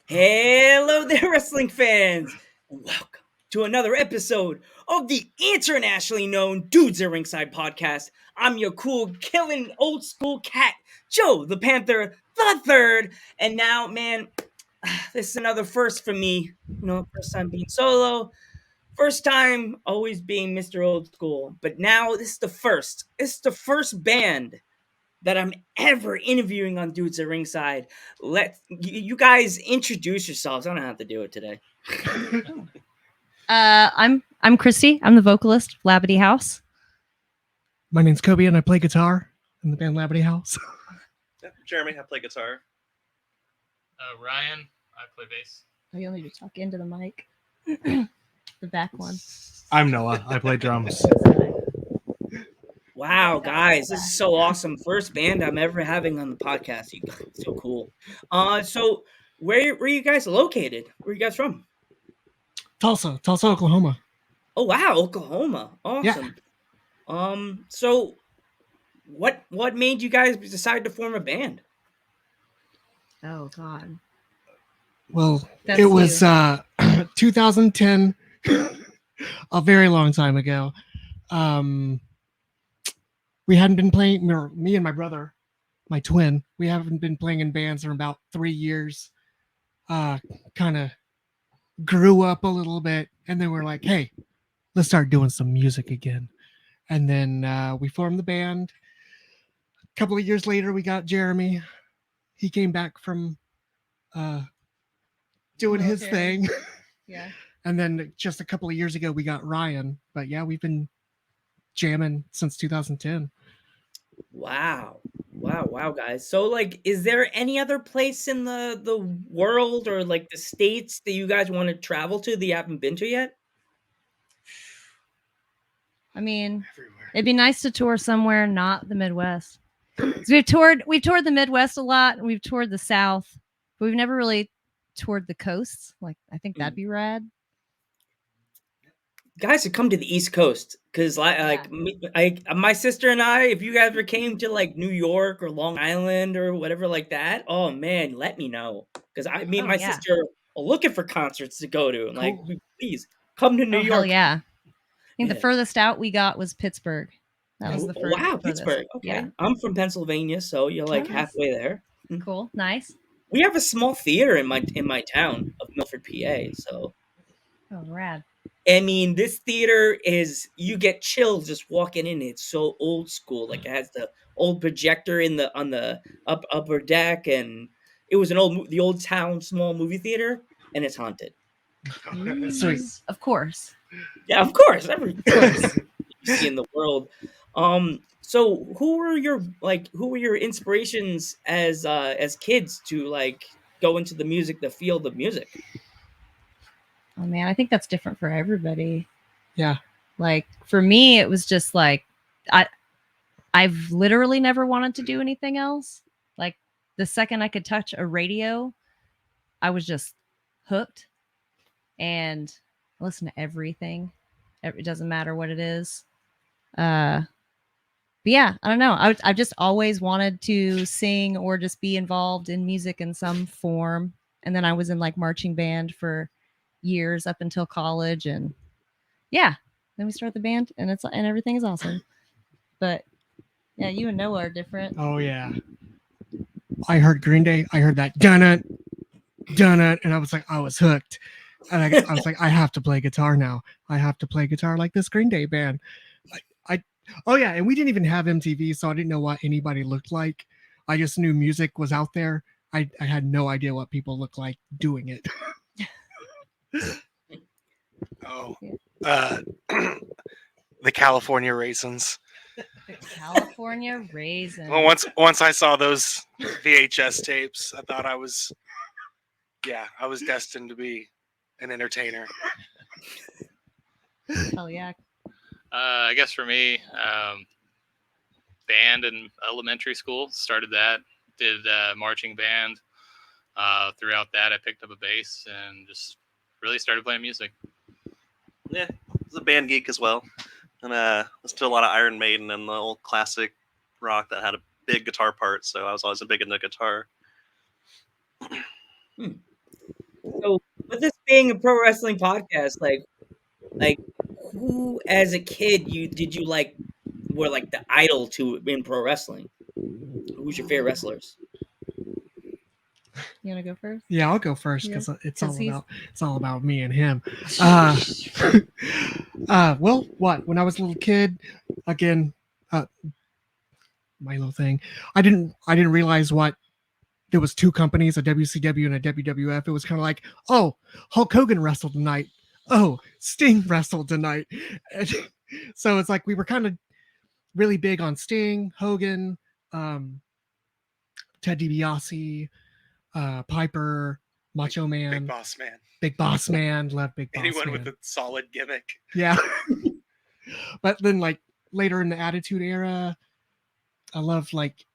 Hello there, wrestling fans! Welcome to another episode of the internationally known Dudes at Ringside podcast. I'm your cool, killing, old school cat, Joe the Panther the Third. And now, man, this is another first for me. First time being solo, first time always being Mr. Old School. But now this is the first. This is the first band that I'm ever interviewing on Dudes at Ringside. Let you guys introduce yourselves. I don't have to do it today. I'm Christy. I'm the vocalist of Labadie House. My name's Kobe, and I play guitar in the band Labadie House. Jeremy, I play guitar. Ryan, I play bass. Oh, you only just talk into the mic. The back one. I'm Noah. I play drums. Wow, guys, this is so awesome. First band I'm ever having on the podcast. You guys are so cool. So where are you guys located? Where are you guys from? Tulsa, Oklahoma. Oh wow, Oklahoma. Awesome. Yeah. So what made you guys decide to form a band? Oh God. Well, it was 2010, a very long time ago. We hadn't been playing, me and my brother, my twin, we haven't been playing in bands for about 3 years. Kind of grew up a little bit, and then we're like, hey, let's start doing some music again. And then we formed the band. A couple of years later, we got Jeremy. He came back from doing his thing. Yeah. And then just a couple of years ago, we got Ryan. But yeah, we've been jamming since 2010. Wow, guys. So, like, is there any other place in the world or like the states that you guys want to travel to that you haven't been to yet? I mean, it'd be nice to tour somewhere not the Midwest. We've toured the Midwest a lot, and we've toured the South, but we've never really toured the coasts. Like, I think that'd be rad. Guys should come to the East Coast because, my sister and I, if you guys ever came to like New York or Long Island or whatever like that, oh man, let me know because me and my sister are looking for concerts to go to. And like, please come to New York. Hell yeah! I think the furthest out we got was Pittsburgh. That was the furthest. Wow, Pittsburgh. Okay, yeah. I'm from Pennsylvania, so you're like halfway there. Cool, nice. We have a small theater in my town of Milford, PA. So, oh, rad. I mean, this theater is, you get chills just walking in. It's so old school. Like, it has the old projector on the upper deck, and it was the old town small movie theater, and it's haunted. Sweet. Of course. Yeah, of course. Every course you see in the world. So who were your inspirations as kids to like go into the field of music? Oh man, I think that's different for everybody. Yeah. Like for me, it was just like I've literally never wanted to do anything else. Like the second I could touch a radio, I was just hooked and listen to everything. It doesn't matter what it is. But yeah, I don't know. I just always wanted to sing or just be involved in music in some form. And then I was in like marching band for years up until college, and yeah, then we start the band, and everything is awesome. But yeah, you and Noah are different. Oh yeah, I heard Green Day. I heard that dun it, and I was hooked. And I was like, I have to play guitar now. I have to play guitar like this Green Day band. Oh yeah, and we didn't even have MTV, so I didn't know what anybody looked like. I just knew music was out there. I had no idea what people looked like doing it. The California Raisins. The California Raisins. Well, once I saw those VHS tapes, I thought I was destined to be an entertainer. Hell yeah. I guess for me, band in elementary school, started that, did marching band. Throughout that, I picked up a bass and just really started playing music. Yeah, I was a band geek as well. And listened to a lot of Iron Maiden and the old classic rock that had a big guitar part. So I was always a big into guitar. So with this being a pro wrestling podcast, like who as a kid you like were like the idol to in pro wrestling? Who's your favorite wrestlers? You want to go first? Yeah, I'll go first Yeah, because 'cause he's- it's all about me and him. Well, when I was a little kid, again, my little thing, I didn't realize what there was two companies, a WCW and a WWF. It was kind of like, oh, Hulk Hogan wrestled tonight. Oh, Sting wrestled tonight. And so it's like we were kind of really big on Sting, Hogan, Ted DiBiase, Piper, Macho Man, Big Boss Man, love Big Boss Anyone Man. with a solid gimmick. Yeah. But then like later in the Attitude Era, I love like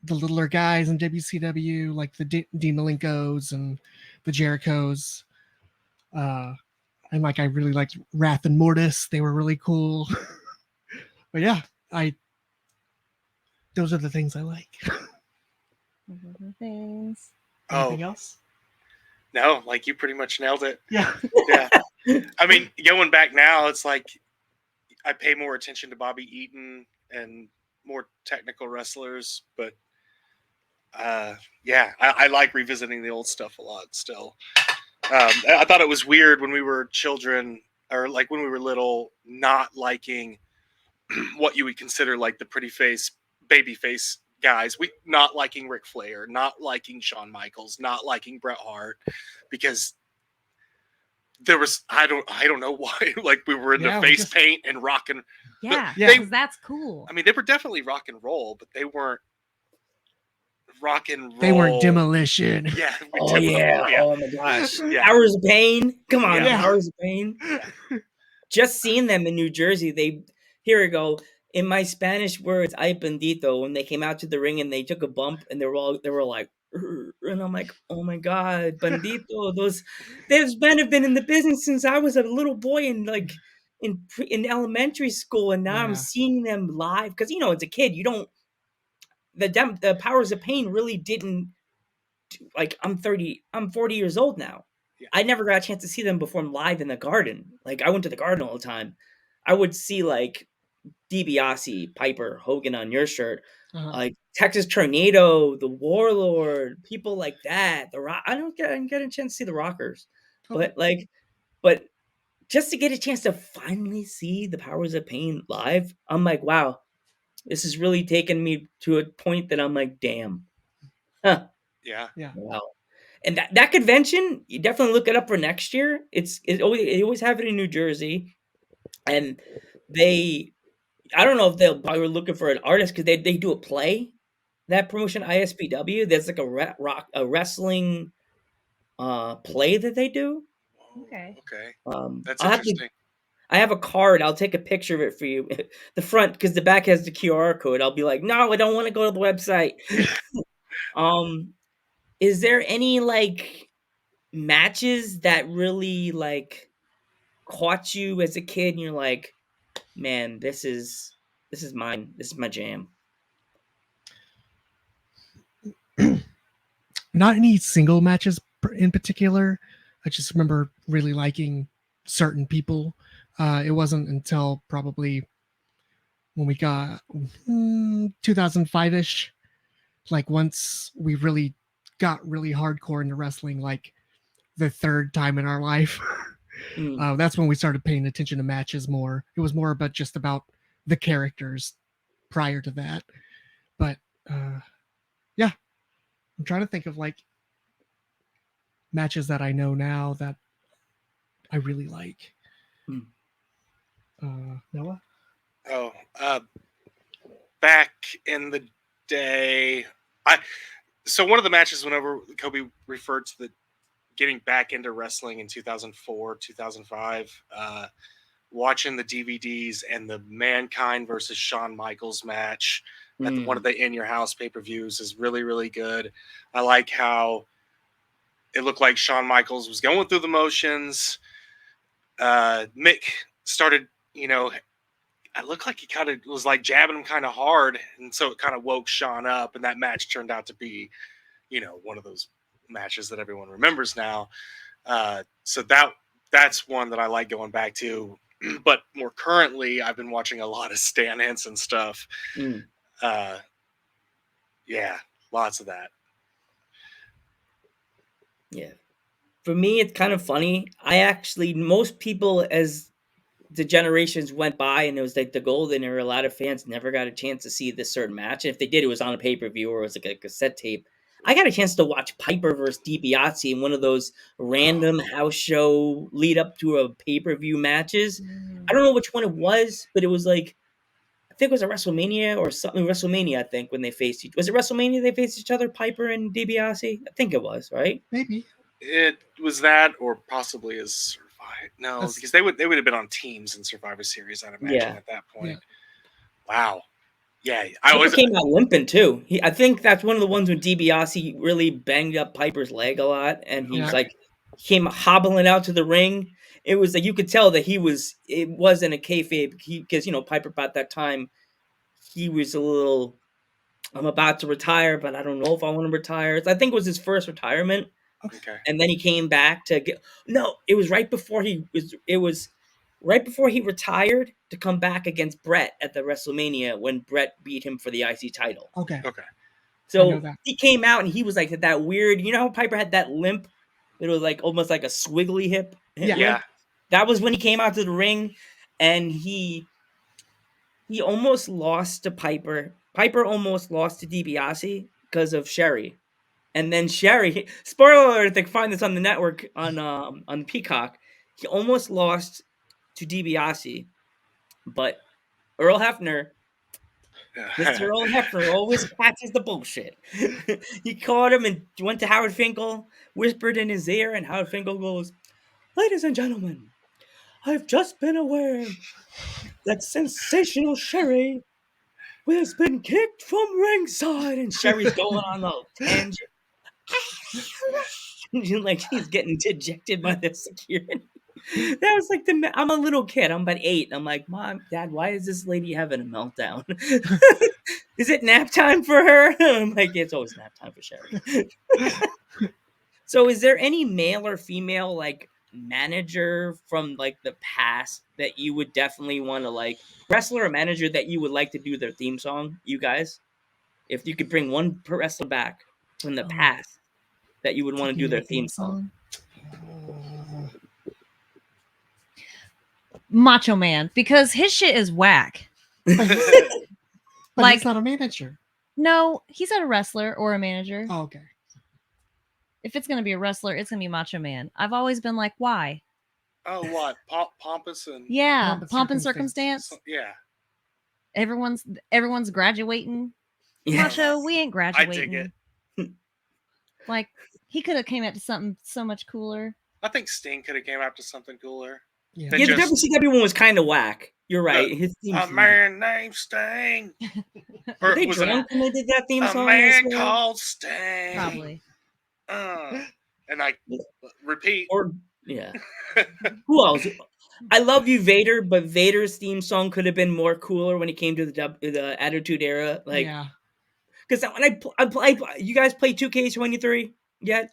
the littler guys in WCW, like the Dean Malenkos and the Jerichos. And like I really liked Wrath and Mortis. They were really cool. But yeah, those are the things I like. Things. Anything else? No, like you pretty much nailed it. Yeah. Yeah. I mean, going back now, it's like I pay more attention to Bobby Eaton and more technical wrestlers, but yeah, I like revisiting the old stuff a lot still. I thought it was weird when we were children, or like when we were little, not liking what you would consider like the pretty face, baby face guys. We not liking Ric Flair, not liking Shawn Michaels, not liking Bret Hart, because there was I don't know why, like we were into face paint and rock and Yeah, yeah. because that's cool. I mean, they were definitely rock and roll, but they weren't rock and roll. They weren't Demolition. Yeah. Oh yeah. Oh my gosh. Yeah. Hours of Pain. Come on, Yeah. Hours of Pain. Just seeing them in New Jersey, here we go. In my Spanish words, ay bendito, when they came out to the ring and they took a bump and they were like, and I'm like, oh my god, bendito. Those men have been in the business since I was a little boy in elementary school, and now I'm seeing them live because as a kid you don't the Powers of Pain really didn't like I'm 40 years old now. Yeah. I never got a chance to see them perform live in the Garden. Like I went to the Garden all the time. I would see like DiBiase, Piper, Hogan on your shirt, like Texas Tornado, the Warlord, people like that. The Rock. I didn't get a chance to see the Rockers, but just to get a chance to finally see the Powers of Pain live, I'm like, wow, this has really taken me to a point that I'm like, damn. Huh. Yeah. Wow. And that convention, you definitely look it up for next year. They always have it in New Jersey. And I don't know if they'll probably looking for an artist because they do a play. That promotion ISPW, there's like a wrestling play that they do. Okay. That's interesting. I have a card. I'll take a picture of it for you. The front, because the back has the QR code. I'll be like, no, I don't want to go to the website. Is there any like matches that really like caught you as a kid and you're like, man, this is mine. This is my jam. Not any single matches in particular. I just remember really liking certain people. It wasn't until probably when we got 2005-ish, like once we really got really hardcore into wrestling, like the third time in our life. That's when we started paying attention to matches more. It was more about just about the characters prior to that. But yeah, I'm trying to think of like matches that I know now that I really like. Noah? Back in the day, so one of the matches whenever Kobe referred to the getting back into wrestling in 2004, 2005, watching the DVDs and the Mankind versus Shawn Michaels match at one of the In Your House pay-per-views is really, really good. I like how it looked like Shawn Michaels was going through the motions. Mick started, it looked like he kind of was like jabbing him kind of hard. And so it kind of woke Shawn up. And that match turned out to be, one of those matches that everyone remembers now. So that's one that I like going back to. But more currently, I've been watching a lot of Stan Henson stuff. Mm. Yeah, lots of that. Yeah. For me, it's kind of funny. Most people, as the generations went by and it was like the golden era, a lot of fans never got a chance to see this certain match. And if they did, it was on a pay-per-view or it was like a cassette tape. I got a chance to watch Piper versus DiBiase in one of those random house show lead up to a pay-per-view matches. I don't know which one it was, but it was like, I think it was a WrestleMania or something. WrestleMania, I think, when they faced each. Was it WrestleMania they faced each other, Piper and DiBiase? I think it was, right? Maybe. It was that, or possibly as Survivor. No, That's- because they would have been on teams in Survivor Series, I'd imagine, Yeah. at that point. Yeah. Wow. Yeah, I Piper always came out limping too. I think that's one of the ones when DiBiase really banged up Piper's leg a lot, and he was Yeah. like came hobbling out to the ring. It was like you could tell that it wasn't a kayfabe because Piper about that time he was a little. I'm about to retire, but I don't know if I want to retire. I think it was his first retirement, okay. and then he came back to get. No, it was right before he was. It was right before he retired to come back against Brett at the WrestleMania when Brett beat him for the IC title. Okay. Okay. I So know that. he came out and he was like that weird. You know how Piper had that limp? It was like almost like a swiggly hip. Yeah. Yeah. That was when he came out to the ring, and he almost lost to Piper. Piper almost lost to DiBiase because of Sherry. And then Sherry, spoiler alert, they can find this on the network on Peacock. He almost lost to DiBiase, but Earl Hebner, Mr. Earl Hebner, always catches the bullshit. He caught him and went to Howard Finkel, whispered in his ear, and Howard Finkel goes, "Ladies and gentlemen, I've just been aware that sensational Sherry has been kicked from ringside," and Sherry's going on a tangent. Like she's getting ejected by the security. That was like I'm a little kid. I'm about 8. I'm like, Mom, Dad, why is this lady having a meltdown? Is it nap time for her? I'm like, it's always nap time for Sherry. So is there any male or female like manager from like the past that you would definitely want to like wrestler or manager that you would like to do their theme song, you guys? If you could bring one wrestler back from the past that you would want to do their theme song. Macho Man, because his shit is whack. But Like- he's not a manager. No, he's not a wrestler or a manager. Oh, okay. If it's gonna be a wrestler, it's gonna be Macho Man. I've always been like, why? Oh, what? Pompous and Yeah, Pomp and circumstance. yeah. Everyone's graduating. Yeah. Macho, we ain't I graduating. dig it. Like he could have came out to something so much cooler. I think Sting could have came up to something cooler. Yeah. That Yeah, the just- WCW one was kind of whack. You're right. His theme A song- man named Sting. Were Or they was it drunk when they did that theme a song? man as well? called Sting? Probably. And I repeat. Or yeah. Who else? I love you, Vader, but Vader's theme song could have been more cooler when it came to the Attitude Era. Like, yeah. because when you guys play 2K23 yet?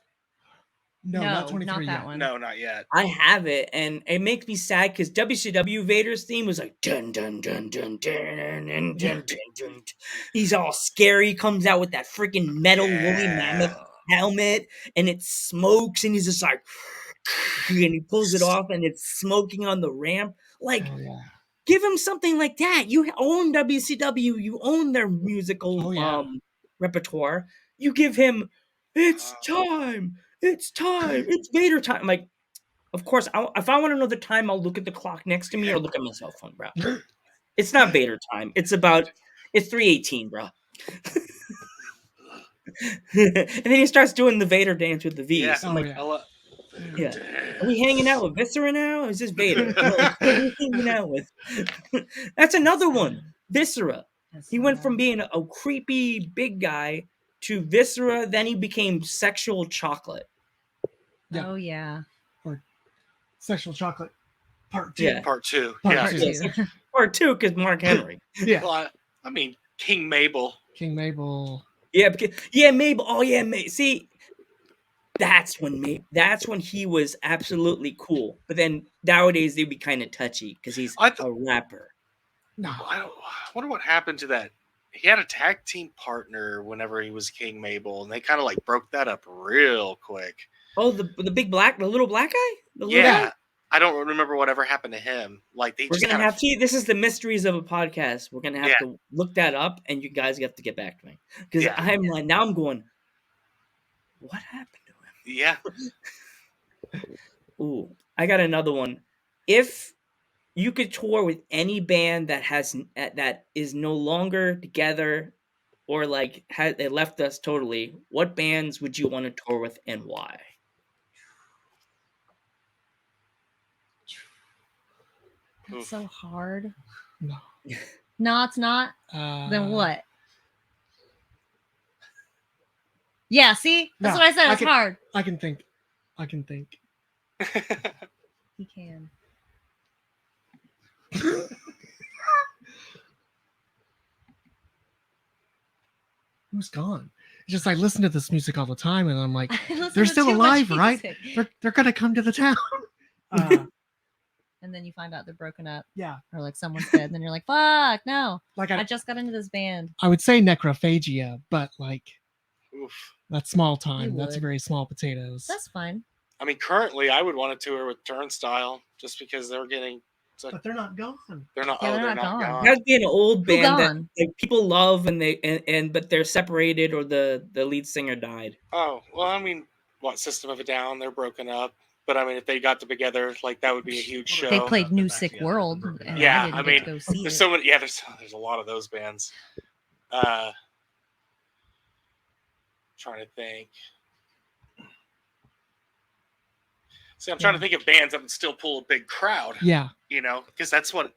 No, not 23 not that yet. one. No, not yet. I have it, and it makes me sad because WCW Vader's theme was like dun dun dun dun dun dun dun dun dun dun. He's all scary, comes out with that freaking metal woolly mammoth helmet, and it smokes, and he's just like, and he pulls it off, and it's smoking on the ramp. Like, Oh, yeah. give him something like that. You own WCW, you own their musical Oh, yeah. repertoire. You give him, it's time. It's time. It's Vader time. I'm like, of course, if I want to know the time, I'll look at the clock next to me or look at my cell phone, bro. It's not Vader time. It's 3:18, bro. And then he starts doing the Vader dance with the V's. Yeah. I'm like, Oh, yeah. yeah. Are we hanging out with Viscera now? Or is this Vader? Like, who are we hanging out with? That's another one. Viscera. He went from being a creepy big guy to Viscera, then he became sexual chocolate. Yeah. Oh yeah. Sexual chocolate part 2. Yeah. Part 2. Part Yeah. two. Yeah, or 2 because Mark Henry. Yeah. Well, I mean, King Mabel. King Mabel. Yeah, Mabel. Oh yeah, See, that's when he was absolutely cool. But then nowadays they'd be kind of touchy because he's I a rapper. No, I wonder what happened to that. He had a tag team partner whenever he was King Mabel, and they kind of like broke that up real quick. Oh, the little black guy. The little Yeah, guy? I don't remember whatever happened to him. Like they We're just gonna kind have of to. This is the mysteries of a podcast. We're gonna have Yeah. to look that up, and you guys have to get back to me because Yeah. I'm like now I'm going. What happened to him? yeah. Ooh, I got another one. If you could tour with any band that is no longer together, or like they left us totally, what bands would you want to tour with and why? That's so hard. no. No, it's not. Uh, Then what? Yeah, see? That's No, what I said. I It's can- hard. I can think. He can. Who's gone? It's just I listen to this music all the time, and I'm like, Listen they're to still too much alive, right? music. They're gonna come to the town. And then you find out they're broken up, Yeah, or like someone's dead, and then you're like, "Fuck, no! like I just got into this band." I would say necrophagia, but like Oof. that's small time. You That's would. very small potatoes. That's fine. I mean, currently, I would want to tour with Turnstile just because they're getting. But they're not gone. They're not. Yeah, oh, they're they're not not gone. gone. That'd be an old Who band that gone? like people love and but they're separated or the lead singer died. Oh well, I mean, what System of a Down? They're broken up. But I mean, if they got together, like that would be a huge show. They played They're New back Sick together, World, they're broken and up. Yeah, I didn't I get mean, to go see There's it. so many. Yeah, there's a lot of those bands. Trying to think. See, I'm trying to think of bands that would still pull a big crowd. Yeah, You know, because that's what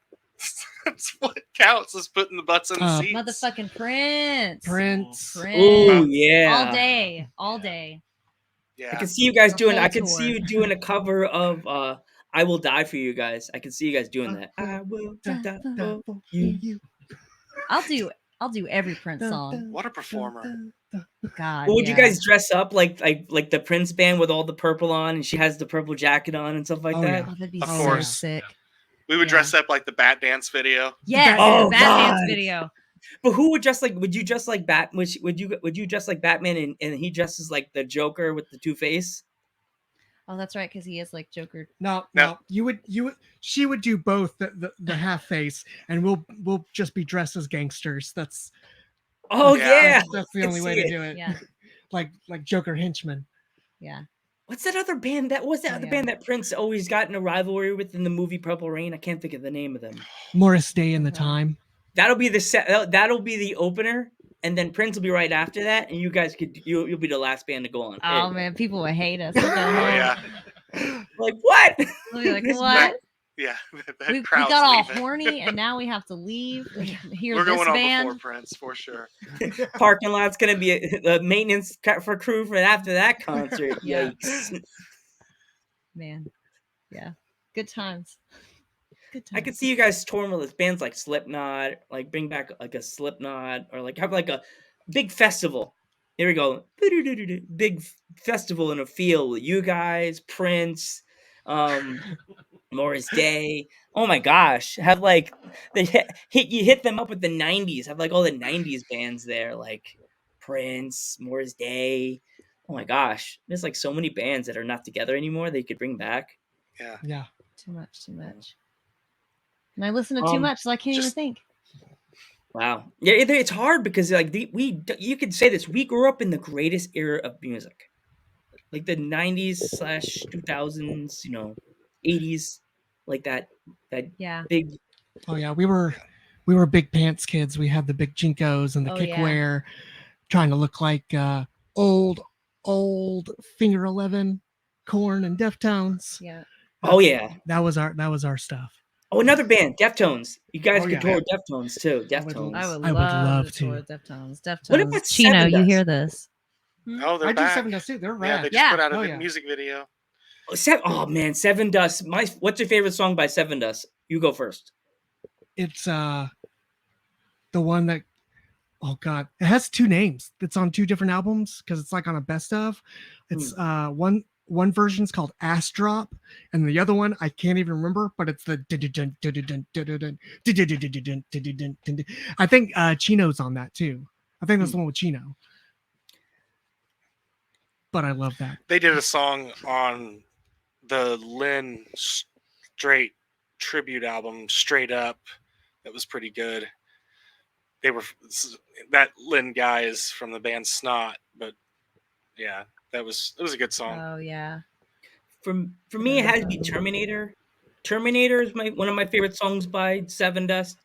counts is putting the butts in the seats. Motherfucking Prince. Prince. Oh Prince. yeah. All day. All day. Yeah. I can see you guys The doing. whole I can see tour. you doing a cover of "I Will Die for You Guys." I can see you guys doing that. I will die for you. I'll do every Prince song. What a performer. God. Well, would you yeah. guys dress up like the Prince band with all the purple on, and she has the purple jacket on and stuff like Oh, that? yeah. Oh, that'd be Of so course. sick. We would Yeah. dress up like the Bat Dance video. Yes, Oh, the Batman's God. video. But who would dress like? Would you dress like Would you dress like Batman and he dresses like the Joker with the Two-Face? Oh, that's right, because he is like Joker. No, No. you would. She would do both the half face, and we'll just be dressed as gangsters. That's Oh Yeah. yeah. that's the I can only way see to it. do it. Yeah. like Joker henchmen. Yeah. What's that other band? That was that Oh, other yeah. band that Prince always got in a rivalry with in the movie Purple Rain. I can't think of the name of them. Morris Day and the Okay. Time. That'll be the set. That'll be the opener, and then Prince will be right after that, and you guys you'll be the last band to go on. There Oh you go. man, people would hate us. They'll go Oh home. yeah, Like what? They'll be like, This what? yeah. That We crowd's got all leaving. horny, and now we have to leave. and hear We're this going on band. before Prince for sure. Parking lot's gonna be a maintenance for crew for after that concert. Yeah. Yikes! Man, yeah, good times. Good times. I could see you guys touring with bands like Slipknot, like bring back like a Slipknot, or like have like a big festival. Here we go, big festival in a field with you guys, Prince, Morris Day. Oh my gosh, have like hit them up with the '90s. Have like all the '90s bands there, like Prince, Morris Day. Oh my gosh, there's like so many bands that are not together anymore that you could bring back. Yeah. Yeah. Too much. And I listen to too much, so I can't even just- think. Wow, yeah, it's hard because like you could say this. We grew up in the greatest era of music, like the '90s/2000s, 80s, like that Yeah. big. Oh yeah, we were big pants kids. We had the big jinkos and the Oh, yeah. kickwear, trying to look like old Finger 11, Corn and Deftones. Yeah. Oh yeah. That was our stuff. Oh, another band, Deftones. You guys Oh, could yeah. tour Deftones too. Deftones. I would I would love love to. tour with Deftones. Deftones. What about Chino, Seven you Dust? hear this? Oh, they're I do back. Seven Dust too. They're Yeah, rad. they just Yeah. put out a Oh, new yeah. music video. Oh man, Seven Dust. What's your favorite song by Seven Dust? You go first. It's the one that oh god, it has two names. It's on two different albums because it's like on a best of. It's one version's called Ass Drop, and the other one I can't even remember, but it's the I think Chino's on that too. I think that's the one with Chino. But I love that. They did a song on the Lynn Straight tribute album, Straight Up, that was pretty good. They were that Lynn guy is from the band Snot, but yeah, it was a good song. Oh yeah. For me, it had to be Terminator. Terminator is one of my favorite songs by Seven Dust.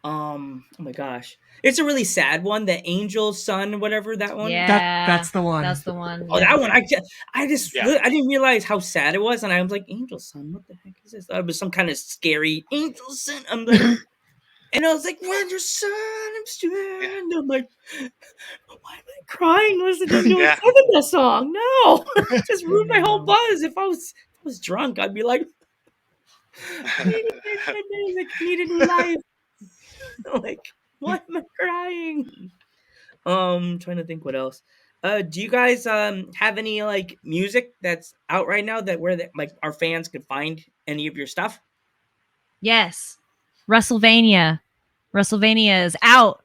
Oh my gosh, it's a really sad one. The Angel's Son, whatever that one. Yeah. That's the one. That's the one. Oh, yeah. that one. I didn't realize how sad it was, and I was like, Angel's Son, what the heck is this? It was some kind of scary Angel's Son. I'm like, and I was like, when your son, I'm strand. I'm like, why am I crying listening to a Seven Dust song? No, just ruined my whole buzz. If I was drunk, I'd be like, I need a new life. Like, why am I crying? Trying to think what else. Do you guys have any like music that's out right now that like our fans could find any of your stuff? Yes. WrestleVania. WrestleVania is out.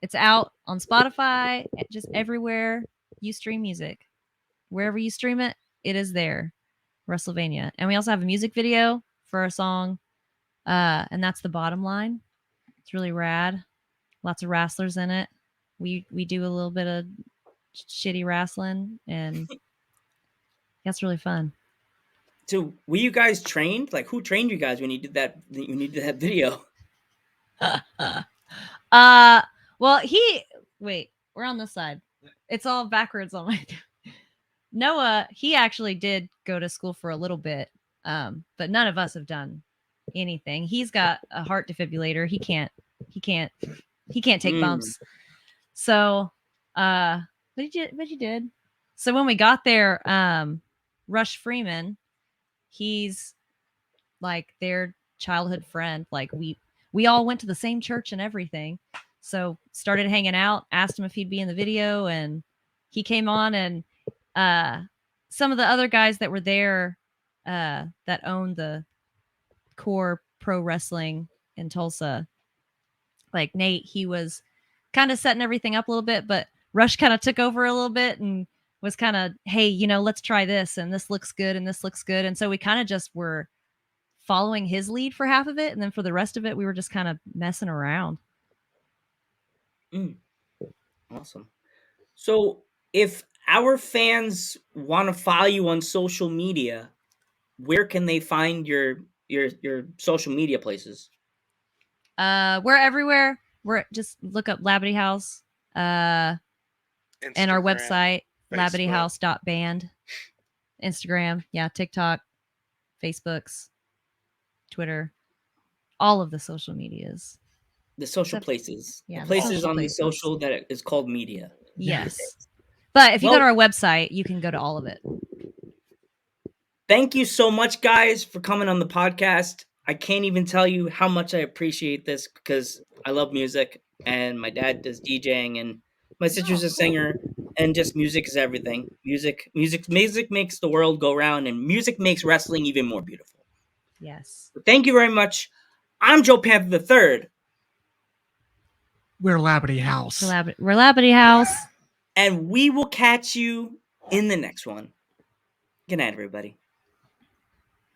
It's out on Spotify, just everywhere you stream music. Wherever you stream it, it is there. WrestleVania. And we also have a music video for our song. And that's The Bottom Line. It's really rad. Lots of wrestlers in it. We do a little bit of shitty wrestling, and that's really fun. So were you guys trained? Like, who trained you guys when you did that? When you did that video? Well, wait, we're on this side. It's all backwards on my. Noah, he actually did go to school for a little bit, but none of us have done anything. He's got a heart defibrillator. He can't take bumps. So, but he did. So when we got there, Rush Freeman, he's like their childhood friend. Like we all went to the same church and everything. So started hanging out, asked him if he'd be in the video, and he came on. And some of the other guys that were there that owned the core pro wrestling in Tulsa, like Nate, he was kind of setting everything up a little bit, but Rush kind of took over a little bit and was kind of, hey, let's try this, and this looks good, and this looks good. And so we kind of just were following his lead for half of it, and then for the rest of it, we were just kind of messing around. Awesome. So if our fans want to follow you on social media, where can they find your social media places? We're everywhere. We're just look up Labadie House, and our website, labadiehouse.band. Instagram, yeah, TikTok, Facebooks, Twitter, all of the social medias. The social places. Yeah, the places social on places. the social that is called media. Yes. But if you go to our website, you can go to all of it. Thank you so much, guys, for coming on the podcast. I can't even tell you how much I appreciate this because I love music, and my dad does DJing, and my sister's a singer, and just music is everything. Music makes the world go round, and music makes wrestling even more beautiful. Yes. So thank you very much. I'm Joe Panther III. We're Labadie House. We're Labadie House. And we will catch you in the next one. Good night, everybody.